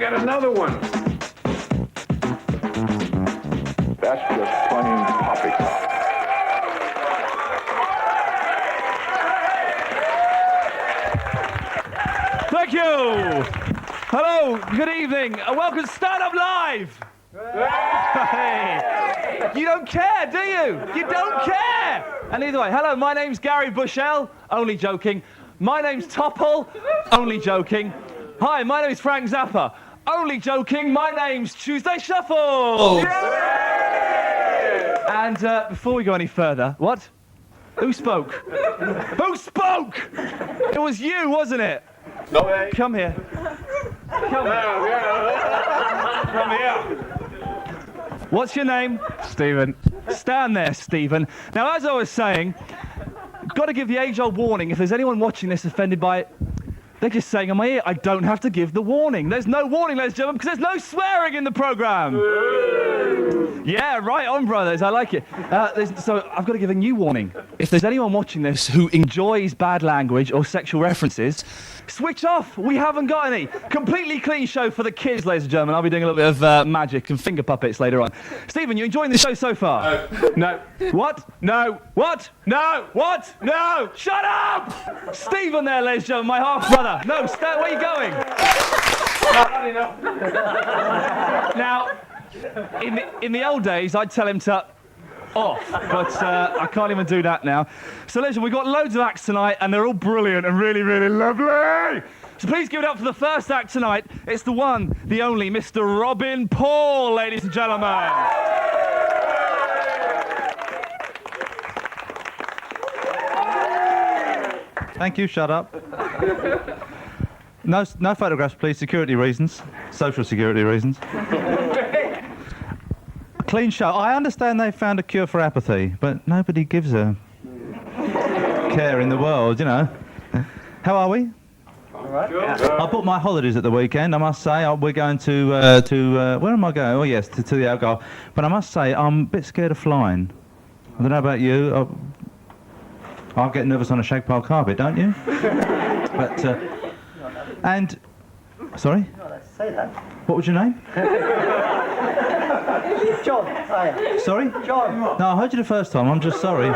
got another one. That's just plain poppycock. Thank you. Hello, good evening, and welcome to Stand Up Live. Hey. You don't care, do you? You don't care. And either way, hello, my name's Gary Bushell, only joking. My name's Topple, only joking. Hi, my name is Frank Zappa, only joking. My name's Tuesday Shuffle. And before we go any further, what? Who spoke? Who spoke? It was you, wasn't it? No way. Come here. Come here. Come here. What's your name? Stephen. Stand there, Stephen. Now, as I was saying, got to give the age-old warning. If there's anyone watching this offended by it, they're just saying in my ear, I don't have to give the warning. There's no warning, ladies and gentlemen, because there's no swearing in the programme. Yeah, right on, brothers. I like it. So I've got to give a new warning. If there's anyone watching this who enjoys bad language or sexual references, switch off. We haven't got any. Completely clean show for the kids, ladies and gentlemen. I'll be doing a little bit of magic and finger puppets later on. Stephen, you enjoying the show so far? No. What? No. What? No. What? No. Shut up! Stephen there, ladies and gentlemen, my half-brother. No, where are you going? Now, in the old days, I'd tell him to off, but I can't even do that now. So listen, we've got loads of acts tonight, and they're all brilliant and really, really lovely. So please give it up for the first act tonight. It's the one, the only, Mr. Robin Paul, ladies and gentlemen. Thank you, shut up. No photographs, please, security reasons, social security reasons. Clean show. I understand they found a cure for apathy, but nobody gives a care in the world, you know. How are we? All right. I booked my holidays at the weekend, I must say. We're going to where am I going? Oh, yes, to the Algarve. But I must say, I'm a bit scared of flying. I don't know about you. I get nervous on a shag pile carpet, don't you? But, and... Sorry? Say that. What was your name? John. Hi. Sorry? John. No, I heard you the first time. I'm just sorry.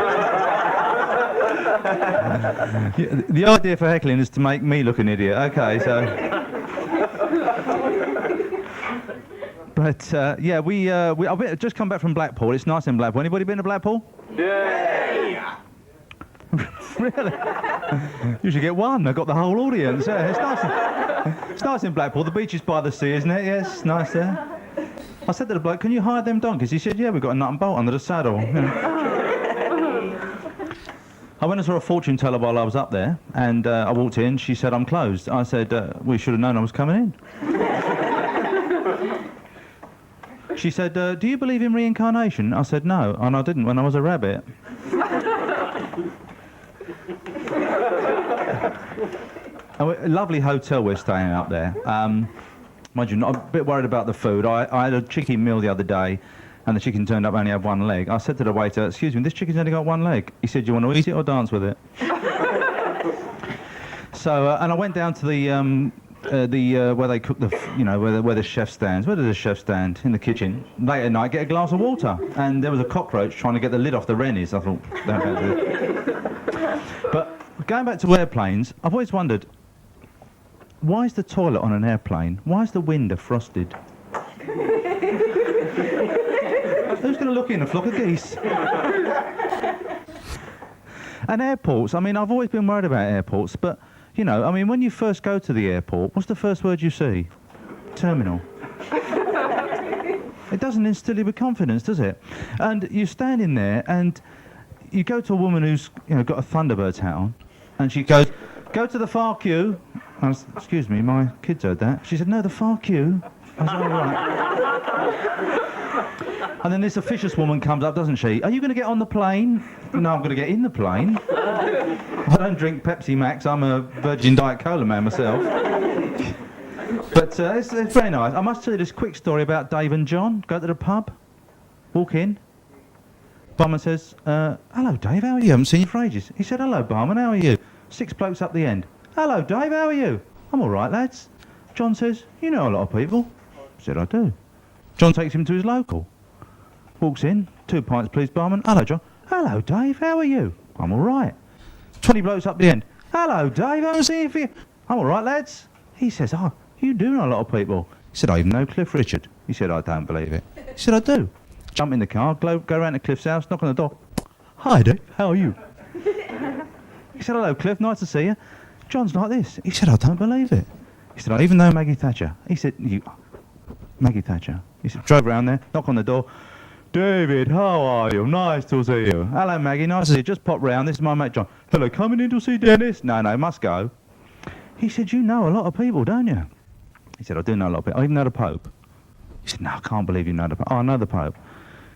The idea for heckling is to make me look an idiot. Okay, so... But, yeah, I've just come back from Blackpool. It's nice in Blackpool. Anybody been to Blackpool? Yeah. Really? You should get one. I've got the whole audience. Yeah, it's nice in Blackpool. The beach is by the sea, isn't it? Yes, nice there. I said to the bloke, can you hire them donkeys? He said, yeah, we've got a nut and bolt under the saddle. You know. I went and saw a fortune teller while I was up there, and I walked in. She said, I'm closed. I said, we should have known I was coming in. She said, do you believe in reincarnation? I said, no, and I didn't when I was a rabbit. A lovely hotel we're staying up there. Mind you, I'm a bit worried about the food. I had a chicken meal the other day, and the chicken turned up only had one leg. I said to the waiter, excuse me, this chicken's only got one leg. He said, do you want to eat it or dance with it? So, and I went down to the where they cook the, you know, where the chef stands. Where does the chef stand? In the kitchen. Late at night, get a glass of water, and there was a cockroach trying to get the lid off the Rennies. I thought, don't do it. But going back to airplanes, I've always wondered, why is the toilet on an airplane? Why is the window frosted? Who's going to look in a flock of geese? And airports, I mean, I've always been worried about airports, but, you know, I mean, when you first go to the airport, what's the first word you see? Terminal. It doesn't instill you with confidence, does it? And you stand in there, and you go to a woman who's, you know, got a Thunderbird's hat on, and she goes, go to the far queue. I was, excuse me, my kids heard that. She said, no, the far queue. I was, all right. And then this officious woman comes up, doesn't she? Are you going to get on the plane? No, I'm going to get in the plane. I don't drink Pepsi Max. I'm a virgin Diet Cola man myself. But it's very nice. I must tell you this quick story about Dave and John. Go to the pub, walk in. Barman says, hello, Dave, how are you? I haven't seen you for ages. He said, hello, barman, how are you? 6 blokes up the end. Hello, Dave, how are you? I'm all right, lads. John says, you know a lot of people. I said, I do. John takes him to his local. Walks in, 2 pints please, barman. Hello, John. Hello, Dave, how are you? I'm all right. 20 blokes up the end. Hello, Dave, haven't seen you for you. I'm all right, lads. He says, oh, you do know a lot of people. He said, I even know Cliff Richard. He said, I don't believe it. He said, I do. Jump in the car, go round to Cliff's house, knock on the door. Hi, Dave, how are you? He said, hello, Cliff, nice to see you. John's like this. He said, I don't believe it. He said, I even know Maggie Thatcher. He said, Maggie Thatcher. He said, drove round there, knock on the door. David, how are you? Nice to see you. Hello, Maggie, nice to see you. Just pop round. This is my mate John. Hello, coming in to see Dennis? No, must go. He said, you know a lot of people, don't you? He said, I do know a lot of people. I even know the Pope. He said, no, I can't believe you know the Pope. Oh, I know the Pope.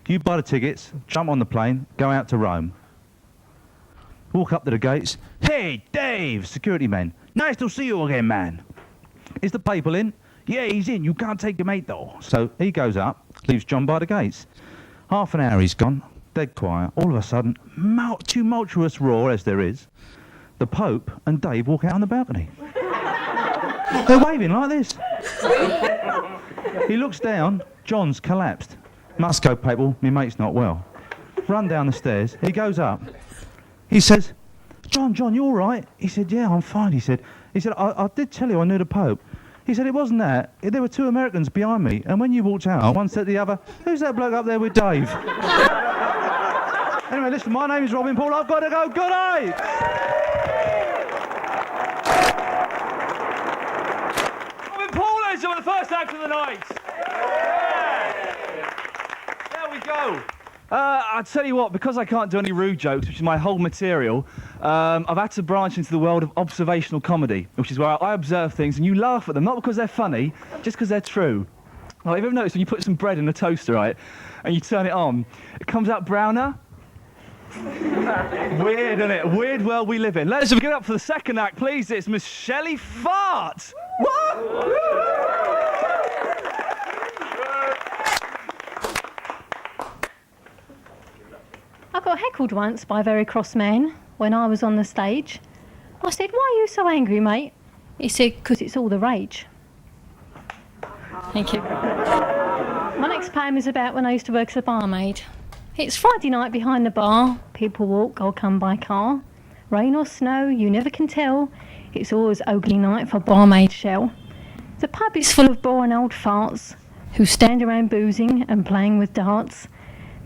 You buy the tickets, jump on the plane, go out to Rome. Walk up to the gates. Hey, Dave, security man. Nice to see you again, man. Is the Papal in? Yeah, he's in. You can't take your mate, though. So he goes up, leaves John by the gates. Half an hour he's gone, dead quiet. All of a sudden, tumultuous roar as there is. The Pope and Dave walk out on the balcony. They're waving like this. He looks down. John's collapsed. Must go, Papal. My mate's not well. Run down the stairs. He goes up. He says, John, you all right? He said, yeah, I'm fine. He said, I did tell you I knew the Pope. He said, it wasn't that. There were 2 Americans behind me, and when you walked out, one said to the other, who's that bloke up there with Dave? Anyway, listen, my name is Robin Paul. I've got to go. Good night! Robin Paul is on the first act of the night. There we go. I'll tell you what, because I can't do any rude jokes, which is my whole material, I've had to branch into the world of observational comedy, which is where I observe things and you laugh at them, not because they're funny, just because they're true. Like, have you ever noticed when you put some bread in a toaster, right, and you turn it on, it comes out browner? Weird, isn't it? Weird world we live in. Let's give it up for the second act, please. It's Miss Shelly Farte. What? I got heckled once by a very cross man when I was on the stage. I said, why are you so angry, mate? He said, because it's all the rage. Thank you. My next poem is about when I used to work as a barmaid. It's Friday night behind the bar. People walk or come by car. Rain or snow, you never can tell. It's always ugly night for barmaid shell. The pub is full of boring old farts who stand around boozing and playing with darts.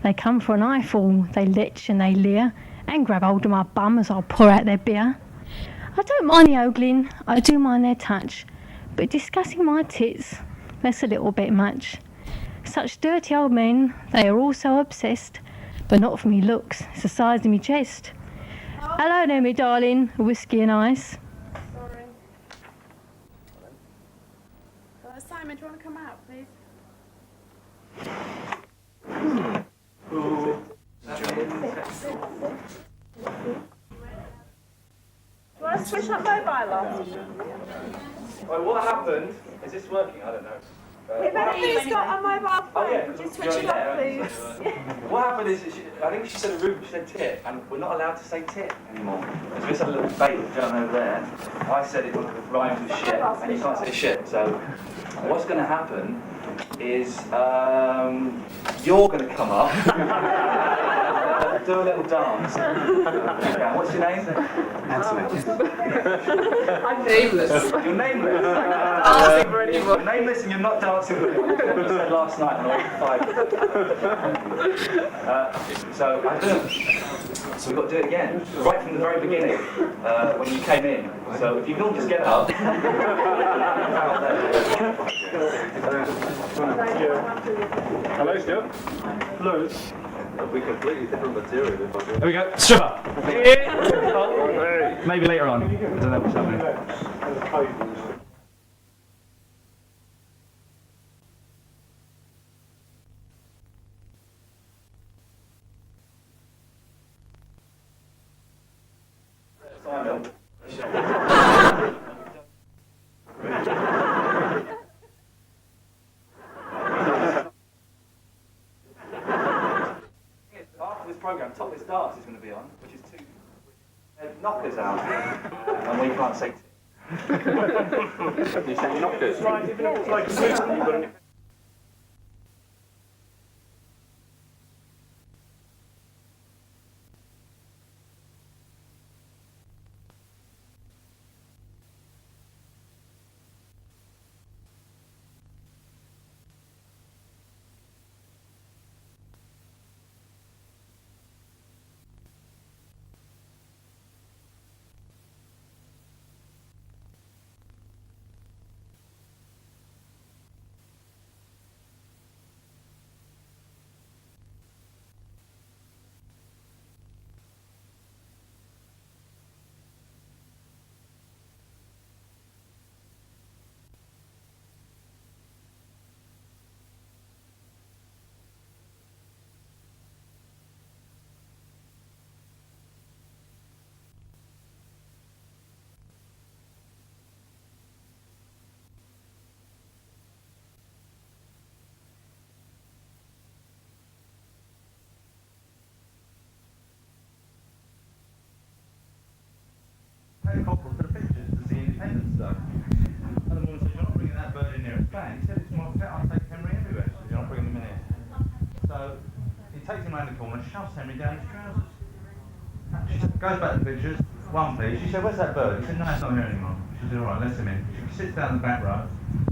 They come for an eyeful, they lech and they leer, and grab hold of my bum as I pour out their beer. I don't mind the ogling, I do mind their touch, but discussing my tits, that's a little bit much. Such dirty old men, they are all so obsessed, but not for me looks, it's the size of me chest. Hello there, me darling, whiskey and ice. Sorry. Simon, do you want to come out, please? Do you want to switch up mobile off? Well, what happened? Is this working? I don't know. If anybody's got a mobile phone, Oh, yeah, would you you're switch it there, off, aren't you? please? What happened is, I think she said a rude, she said tit, and we're not allowed to say tit anymore. So we just had a little debate down over there. I said it rhymes with shit, and you can't say shit. So what's going to happen is you're going to come up, do a little dance. Okay, what's your name? I'm nameless. You're nameless. Dancing for anyone. You're nameless and you're not dancing with me. You said last night on all 5. So I don't. So we've got to do it again, right from the very beginning, when you came in. So if you can all just get up. Hello, Stuart. Hello. It'll be completely different material if I do. There we go. Stripper. Maybe later on. I don't know what's happening. After this programme, Topless Dance is going to be on, which is 2 knockers out, and we can't say You said you're not good. Right, even if it's like a suit, you've got an... Take a couple for the pictures to see Independence Day. And the woman said, you're not bringing that bird in here. It's bad. He said, it's my pet. I take Henry everywhere. She said, you're not bringing him in here. So he takes him around the corner, shoves Henry down his trousers. She goes back to the pictures. One, please. She said, where's that bird? He said, no, it's not here anymore. She said, all right, let him in. She sits down in the back row.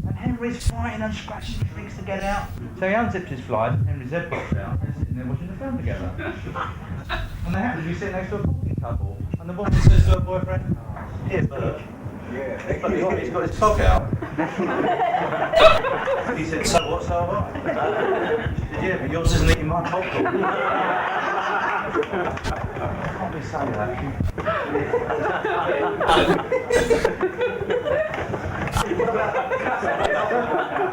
And Henry's fighting and scratching his legs to get out. So he unzips his fly, Henry's head pops out, and they're sitting there watching the film together. And they happen to be sitting next to a talking couple. And the woman says to her boyfriend, here's bird. Yeah. He's got his cock out. He said, so what, so have I? She said, yeah, but yours isn't eating my popcorn. Can't be saying that.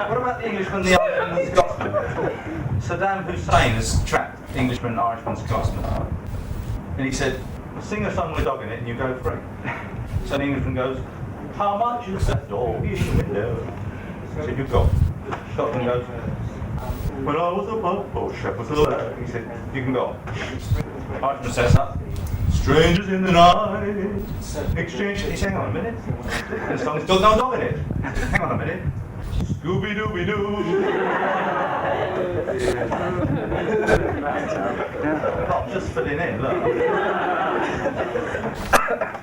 What about the Englishman, the Irishman, the Scotsman? Saddam Hussein has trapped Englishman, Irishman, Scotsman. And he said, sing a song with a dog in it and you go free. So the Englishman goes, how much is that dog in the window? He said, you go. Scotsman goes, when I was a pub, shepherd's lad. He said, you can go. Irishman says that. Strangers in the night, exchange. He said, hang on a minute. The song's got no dog in it. Hang on a minute. Scooby-Dooby-Doo. I'm just filling in, look.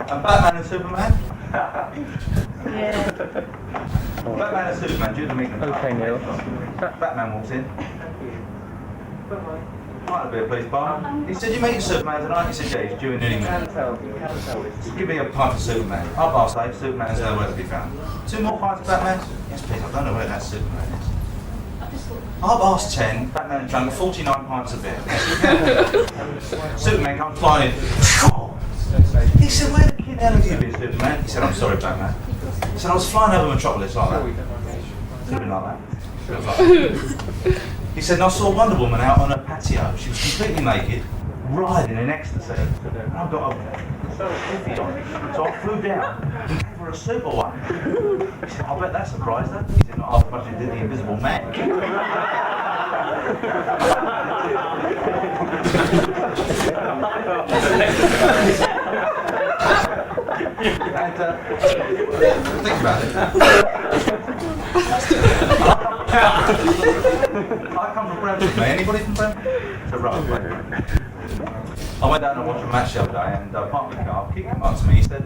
And Batman and Superman? Yeah. Batman and Superman, due to meet them. Okay, Neil. Batman walks in. Might be a police bar. He said, you meeting Superman tonight? He said, yeah, he's due in any minute. Give me a pint of Superman. I'll pass eight. Superman's nowhere to be found. 2 more pints of Batman? Yes, please. I don't know where that Superman is. I've asked 10. Batman drank 49 pints of beer. Superman comes flying in. He said, where the hell have you been, Superman? He said, I'm sorry, Batman. He said, I was flying over Metropolis like that. Could have been like that. He said, and I saw Wonder Woman out on her patio. She was completely naked, riding in ecstasy. And I got a coffee on. So I flew down and gave her a super one. He said, I bet that surprised her. He said, not half as much as it did the Invisible Man. And, think about it. I come from Brentford, mate. Anybody from Brentford? So right, I went down and watched a match the other day and parked the car, kicked him up to me. He said,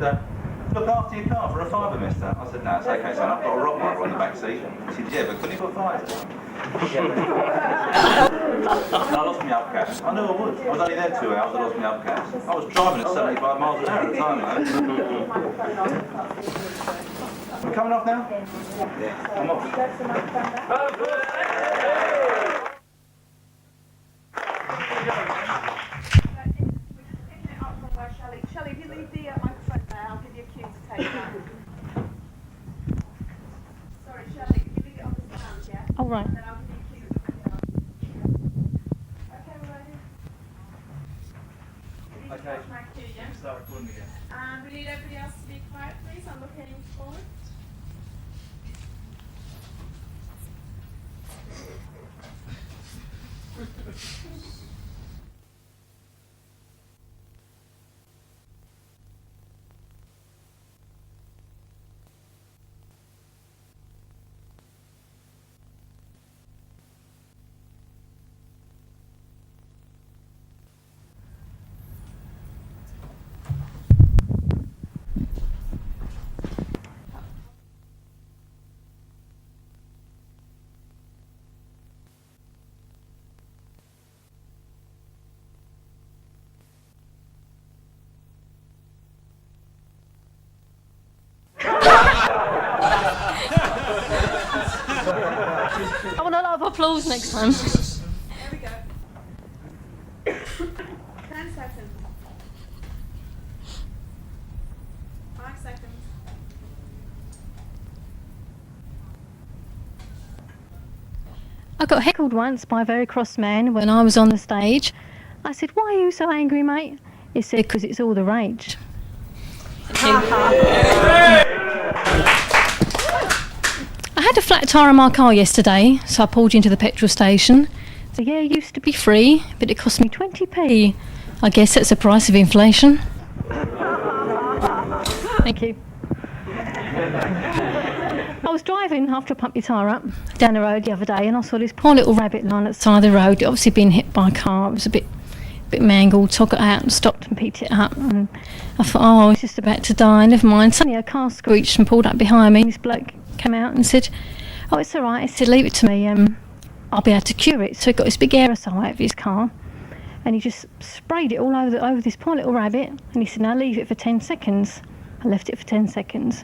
look after your car for a fiver, mister. I said, no, it's okay, son. I've got a rock marker on the back seat. He said, yeah, but couldn't you put fires in? And I lost my upcast. I knew I would. I was only there 2 hours, I lost my upcast. I was driving at 75 miles an hour at the time, though. We're coming off now? Yeah. I'm off. Shelly, if you leave the microphone there, I'll give you a cue to take that. Sorry, Shelly, if you leave it on the stand, yeah? All right. Then I'll give you a cue to pick it up. Okay, we're ready. We need to watch my cue, yeah? Start recording again. And we need everybody else to be quiet, please. I'm looking forward. next time. There we go. 10 seconds. 5 seconds. I got heckled once by a very cross man when I was on the stage. I said, "Why are you so angry, mate?" He said, "'Cause it's all the rage." I had a flat tyre on my car yesterday, so I pulled into the petrol station. So yeah, it used to be free, but it cost me 20p. I guess that's the price of inflation. Thank you. I was driving after I pumped your tyre up down the road the other day, and I saw this poor little rabbit lying at the side of the road. It obviously been hit by a car. It was a bit mangled, so I got out and stopped and picked it up, and I thought, oh, it's just about to die, never mind. Suddenly a car screeched and pulled up behind me, and this bloke came out and said, "Oh, it's all right." He said, "Leave it to me, I'll be able to cure it." So he got this big aerosol out of his car, and he just sprayed it all over this poor little rabbit, and he said, "Now leave it for 10 seconds. I left it for 10 seconds.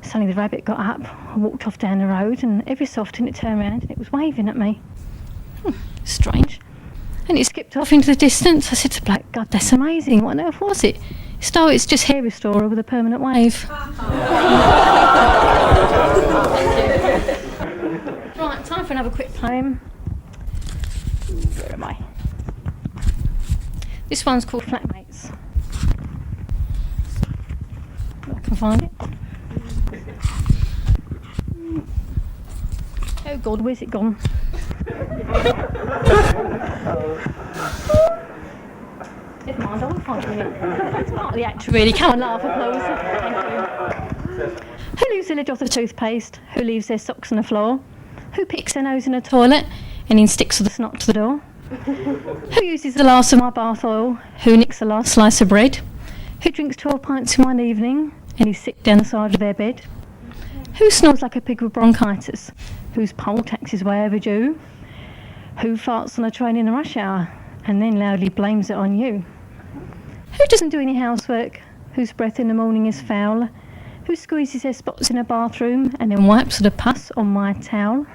Suddenly the rabbit got up and walked off down the road, and every so often it turned around and it was waving at me. Strange. And it skipped off into the distance. I said to Black, "God, that's amazing. What on earth was it?" He said, "Oh, it's just hair restorer with a permanent wave." Right, time for another quick poem. Where am I? This one's called Flatmates. I can find it. Oh God, where's it gone? Never mind, I will find it in a minute. It's part of the act, really. Come on, laugh, applause. Thank you. Who leaves the lid off the toothpaste? Who leaves their socks on the floor? Who picks their nose in the toilet and then sticks with the snot to the door? Who uses the last of my bath oil? Who nicks the last slice of bread? Who drinks 12 pints in one evening and is sick down the side of their bed? Who snores like a pig with bronchitis? Whose poll tax is way overdue? Who farts on a train in a rush hour and then loudly blames it on you? Who doesn't do any housework? Whose breath in the morning is foul? Who squeezes their spots in a bathroom and then wipes the pus on my towel?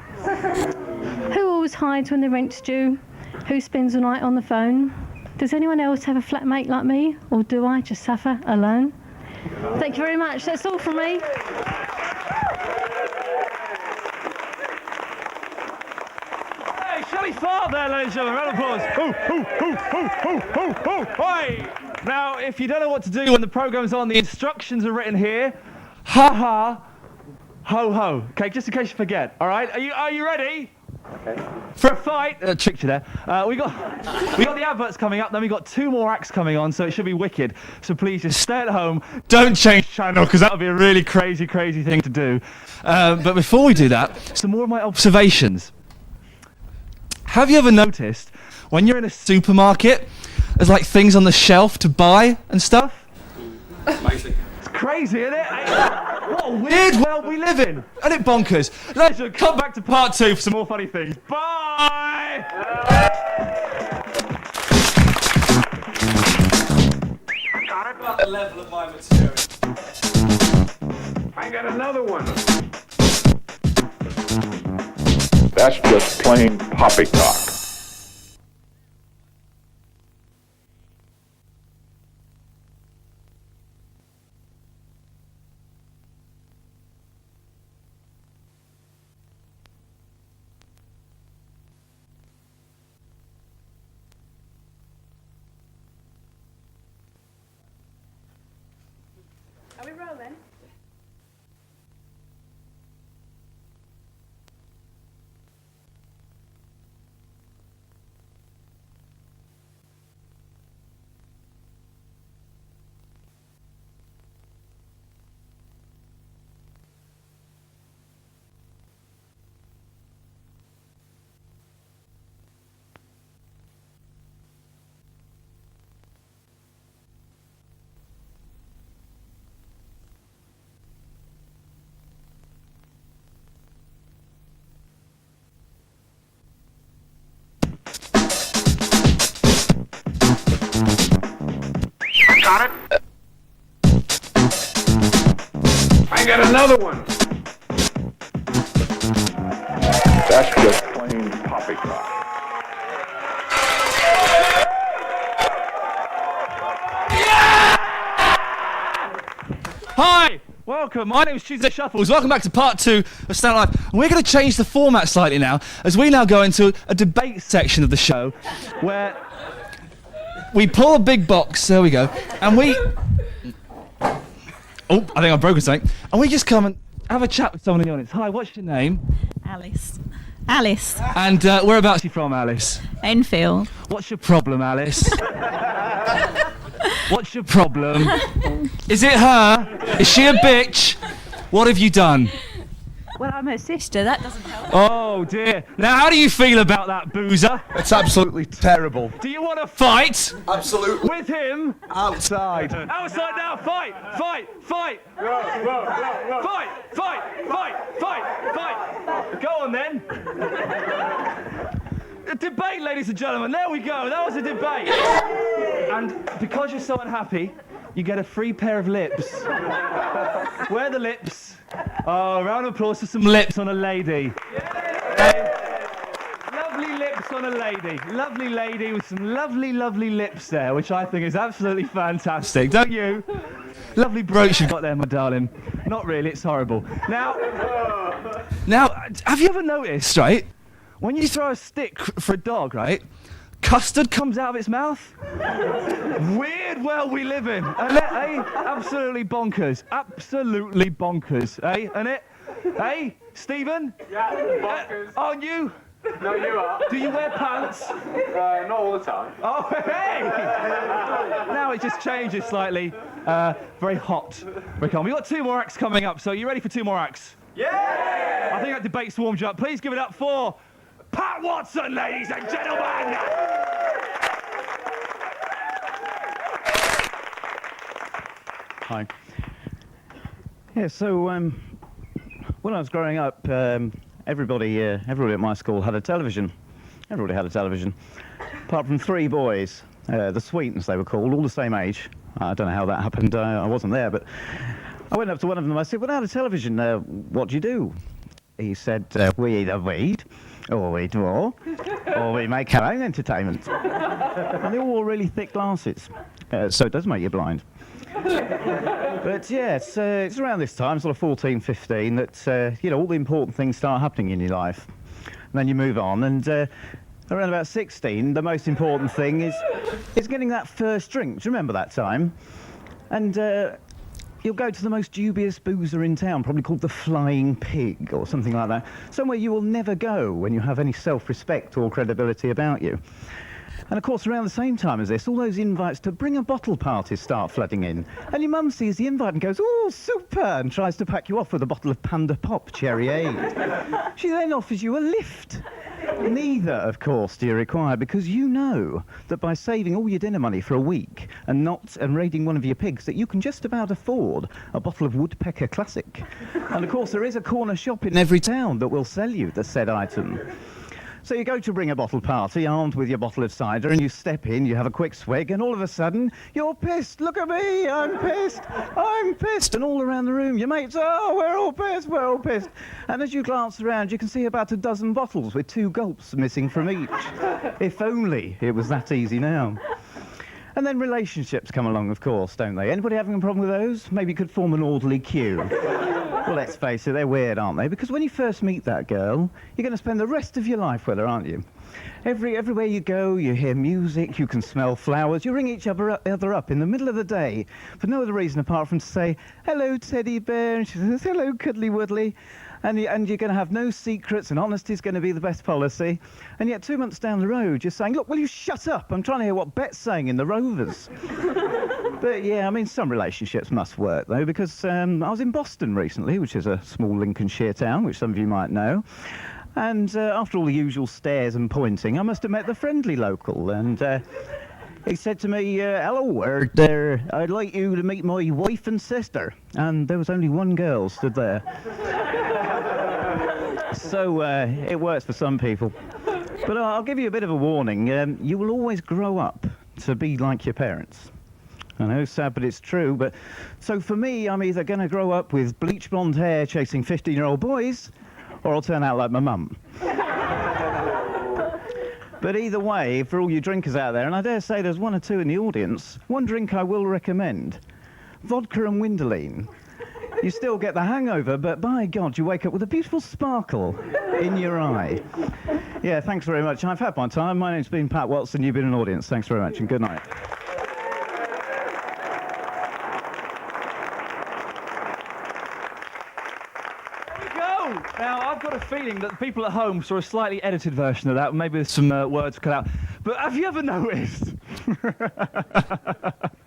Who always hides when the rent's due? Who spends the night on the phone? Does anyone else have a flatmate like me, or do I just suffer alone? Thank you very much. That's all from me. Hey, Shelly Farte there, ladies and gentlemen. Round of applause. Oi! Now, if you don't know what to do when the programme's on, the instructions are written here. Ha ha, ho ho. Okay, just in case you forget. All right, are you ready? Okay. For a fight, tricked you there. We got the adverts coming up. Then we got 2 more acts coming on, so it should be wicked. So please just stay at home. Don't change channel, because that would be a really crazy thing to do. But before we do that, some more of my observations. Have you ever noticed when you're in a supermarket, there's like things on the shelf to buy and stuff? Amazing. It's crazy, isn't it? What a weird world we live in. Isn't it bonkers? Let's come back to part 2 for some more funny things. Bye! About the level of my material. I got another one. That's just plain poppycock. Are we rolling? Got it? I got another one. That's just plain plain poppycock. Hi, welcome. My name is Tuesday Shuffles. Welcome back to part 2 of Stand Live. And we're going to change the format slightly now, as we now go into a debate section of the show, where we pull a big box. There we go, and we. Oh, I think I've broken something. And we just come and have a chat with someone in the audience. Hi, what's your name? Alice. Alice. And whereabouts are you from, Alice? Enfield. What's your problem, Alice? What's your problem? Is it her? Is she a bitch? What have you done? Well, I'm her sister. That doesn't help. Oh dear. Now, how do you feel about that, boozer? It's absolutely terrible. Do you want to fight? Absolutely. With him? Outside. Outside now, fight! Fight! Fight! Fight! Fight! Fight! Fight! Go on then. A debate, ladies and gentlemen. There we go. That was a debate. And because you're so unhappy, you get a free pair of lips. Where are the lips? Oh, round of applause for some lips on a lady. Lovely lips on a lady. Lovely lady with some lovely, lovely lips there, which I think is absolutely fantastic. Don't you? Lovely brooch you've got there, my darling. Not really, it's horrible. Now, have you ever noticed, right? When you throw a stick for a dog, right? Custard comes out of its mouth. Weird world we live in. Eh? Absolutely bonkers. Absolutely bonkers. Eh? And it? Eh? Stephen? Yeah, bonkers. Aren't you? No, you are. Do you wear pants? Not all the time. Oh, hey! Now it just changes slightly. Very hot. Very calm. We've got 2 more acts coming up, so you ready for 2 more acts? Yeah! I think that debate's warmed you up. Please give it up for Pat Watson, ladies and gentlemen! Hi. Yeah, so when I was growing up, everybody at my school had a television. Everybody had a television, apart from 3 boys, the Sweetens they were called, all the same age. I don't know how that happened. I wasn't there, but I went up to one of them. I said, "Without a television, what do you do?" He said, "We either read, or we draw, or we make our own entertainment." And they all wore really thick glasses, so it does make you blind. But yeah, it's around this time, sort of 14, 15, that all the important things start happening in your life. And then you move on, and around about 16, the most important thing is getting that first drink. Do you remember that time? And you'll go to the most dubious boozer in town, probably called the Flying Pig or something like that. Somewhere you will never go when you have any self-respect or credibility about you. And of course, around the same time as this, all those invites to bring a bottle parties start flooding in. And your mum sees the invite and goes, "Oh, super," and tries to pack you off with a bottle of Panda Pop Cherry Aid. She then offers you a lift. Neither, of course, do you require, because you know that by saving all your dinner money for a week and raiding one of your pigs, that you can just about afford a bottle of Woodpecker Classic. And of course, there is a corner shop in every town that will sell you the said item. So you go to bring a bottle party, armed with your bottle of cider, and you step in, you have a quick swig, and all of a sudden, you're pissed. "Look at me, I'm pissed, I'm pissed." And all around the room, your mates, "Oh, we're all pissed, we're all pissed." And as you glance around, you can see about a dozen bottles with 2 gulps missing from each. If only it was that easy now. And then relationships come along, of course, don't they? Anybody having a problem with those? Maybe you could form an orderly queue. Well, let's face it, they're weird, aren't they? Because when you first meet that girl, you're going to spend the rest of your life with her, aren't you? Everywhere you go, you hear music, you can smell flowers, you ring each other up in the middle of the day for no other reason apart from to say, "Hello, teddy bear," and she says, "Hello, cuddly woodly." And you're going to have no secrets, and honesty's going to be the best policy. And yet 2 months down the road, you're saying, "Look, will you shut up? I'm trying to hear what Bet's saying in the Rovers." But yeah, I mean, some relationships must work, though, because I was in Boston recently, which is a small Lincolnshire town, which some of you might know. And after all the usual stares and pointing, I must have met the friendly local, and he said to me, "Hello, I'd like you to meet my wife and sister." And there was only one girl stood there. So it works for some people. But I'll give you a bit of a warning. You will always grow up to be like your parents. I know, sad, but it's true. But so for me, I'm either going to grow up with bleach blonde hair chasing 15-year-old boys, or I'll turn out like my mum. But either way, for all you drinkers out there, and I dare say there's one or two in the audience, one drink I will recommend. Vodka and Winderline. You still get the hangover, but by God, you wake up with a beautiful sparkle in your eye. Yeah, thanks very much. I've had my time. My name's been Pat Watson. You've been an audience. Thanks very much, and good night. Now, I've got a feeling that the people at home saw a slightly edited version of that. Maybe there's some words cut out. But have you ever noticed...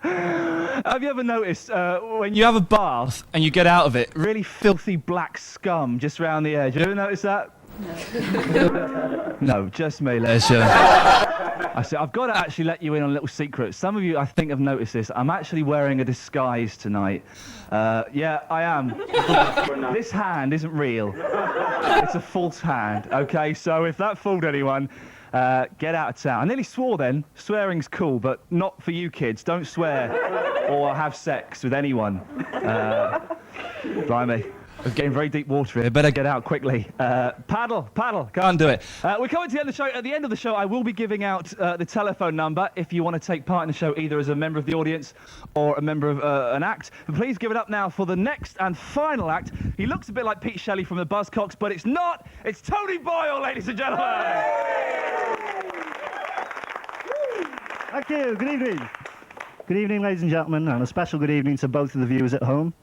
have you ever noticed when you have a bath and you get out of it, really filthy black scum just around the edge? You ever notice that? No. No, just me, Leisure. I said, I've got to actually let you in on a little secret. Some of you, I think, have noticed this. I'm actually wearing a disguise tonight. Yeah, I am. This hand isn't real. It's a false hand, okay? So if that fooled anyone, get out of town. I nearly swore then. Swearing's cool, but not for you kids. Don't swear or have sex with anyone. Blimey. We're getting very deep water here. Better get out quickly. Paddle. Can't do it. We're coming to the end of the show. At the end of the show, I will be giving out the telephone number if you want to take part in the show, either as a member of the audience or a member of an act. But please give it up now for the next and final act. He looks a bit like Pete Shelley from the Buzzcocks, but it's not. It's Tony Boyle, ladies and gentlemen. Thank you. Good evening. Good evening, ladies and gentlemen, and a special good evening to both of the viewers at home.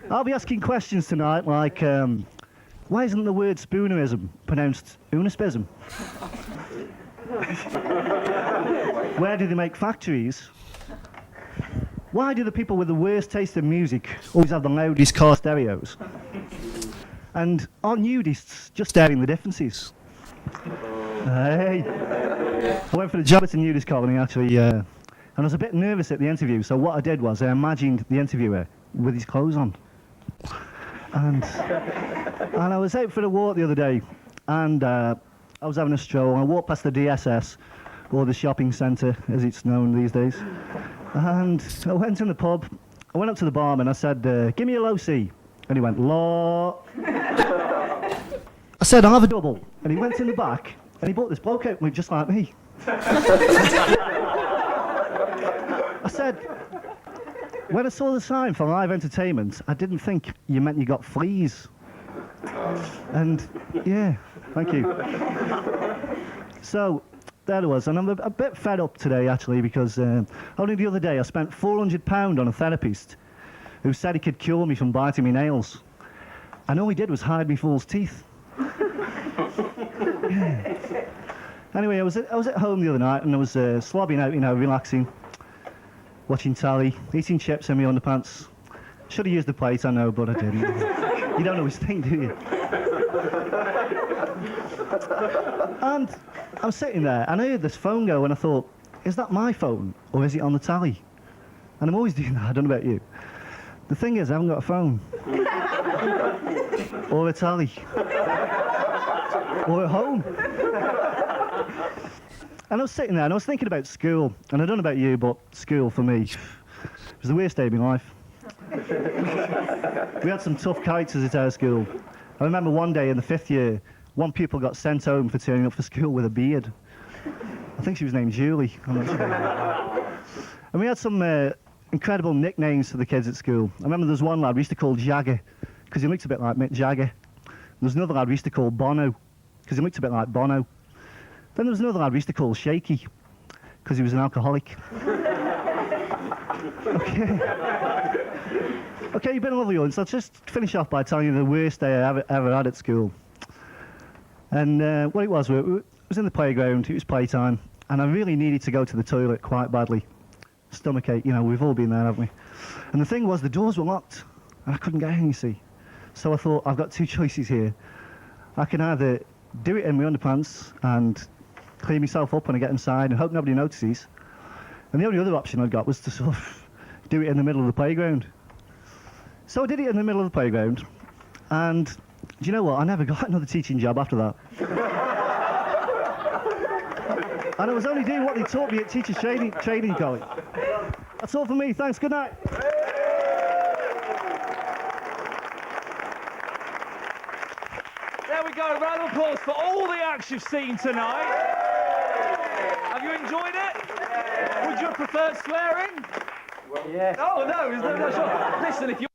I'll be asking questions tonight like, why isn't the word spoonerism pronounced unispism? Where do they make factories? Why do the people with the worst taste in music always have the loudest car stereos? And are nudists just staring the differences? Hey! I went for the job at a nudist colony, actually, and I was a bit nervous at the interview, so what I did was I imagined the interviewer with his clothes on. And I was out for a walk the other day, and I was having a stroll, and I walked past the DSS, or the shopping centre, as it's known these days, and I went in the pub, I went up to the barman, I said, give me a low C, and he went, law. I said, I'll have a double, and he went in the back, and he bought this bloke out with just like me. I said, when I saw the sign for live entertainment, I didn't think you meant you got fleas. And, yeah, thank you. So, there it was. And I'm a bit fed up today, actually, because only the other day I spent £400 on a therapist who said he could cure me from biting my nails. And all he did was hide me false teeth. Yeah. Anyway, I was at home the other night, and I was slobbing out, relaxing. Watching telly, eating chips in my underpants. Should have used the plate, I know, but I didn't. You don't always think, do you? And I was sitting there, and I heard this phone go, and I thought, is that my phone, or is it on the telly? And I'm always doing that, I don't know about you. The thing is, I haven't got a phone. Or a telly. Or a home. And I was sitting there and I was thinking about school, and I don't know about you, but school for me was the worst day of my life. We had some tough characters at our school. I remember one day in the 5th year, one pupil got sent home for turning up for school with a beard. I think she was named Julie. I'm not sure. And we had some incredible nicknames for the kids at school. I remember there was one lad we used to call Jagger, because he looked a bit like Mick Jagger. There was another lad we used to call Bono, because he looked a bit like Bono. Then there was another lad we used to call Shaky, because he was an alcoholic. Okay, you've been a lovely audience. Let's just finish off by telling you the worst day I ever had at school. And what it was, it was in the playground, it was playtime, and I really needed to go to the toilet quite badly. Stomachache, we've all been there, haven't we? And the thing was, the doors were locked, and I couldn't get in, you see. So I thought, I've got two choices here. I can either do it in my underpants and clean myself up when I get inside and hope nobody notices. And the only other option I'd got was to sort of do it in the middle of the playground. So I did it in the middle of the playground, and do you know what? I never got another teaching job after that. And I was only doing what they taught me at Teachers Training College. That's all for me. Thanks. Good night. There we go. A round of applause for all the acts you've seen tonight. You enjoyed it? Would you have preferred swearing? Yeah. Oh, no, is that not sure? Listen, if you